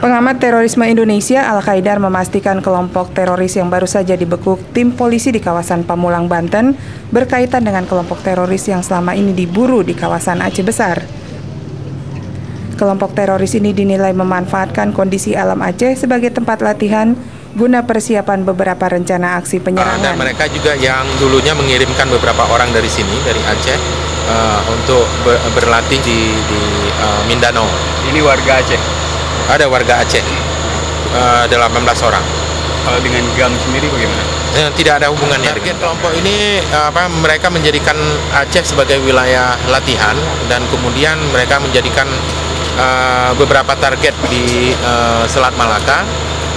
Pengamat terorisme Indonesia Al-Qaidar memastikan kelompok teroris yang baru saja dibekuk tim polisi di kawasan Pamulang, Banten berkaitan dengan kelompok teroris yang selama ini diburu di kawasan Aceh Besar. Kelompok teroris ini dinilai memanfaatkan kondisi alam Aceh sebagai tempat latihan guna persiapan beberapa rencana aksi penyerangan. Dan mereka juga yang dulunya mengirimkan beberapa orang dari sini, dari Aceh, untuk berlatih di Mindanao. Ini warga Aceh? Ada warga Aceh, 18 orang. Kalau dengan GAM sendiri bagaimana? Tidak ada hubungannya. Target kelompok ini mereka menjadikan Aceh sebagai wilayah latihan, dan kemudian mereka menjadikan beberapa target di Selat Malaka,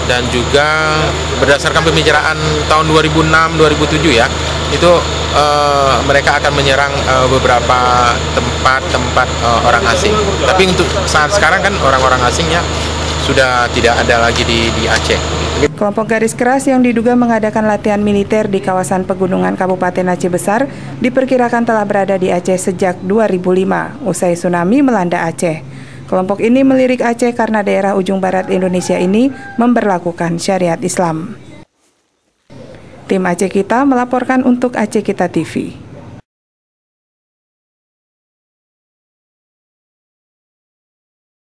dan juga berdasarkan pembicaraan tahun 2006-2007 ya, itu mereka akan menyerang beberapa tempat orang asing. Tapi untuk saat sekarang kan orang-orang asingnya sudah tidak ada lagi di Aceh. Kelompok garis keras yang diduga mengadakan latihan militer di kawasan pegunungan Kabupaten Aceh Besar diperkirakan telah berada di Aceh sejak 2005, usai tsunami melanda Aceh. Kelompok ini melirik Aceh karena daerah ujung barat Indonesia ini memberlakukan syariat Islam. Tim Aceh Kita melaporkan untuk Aceh Kita TV.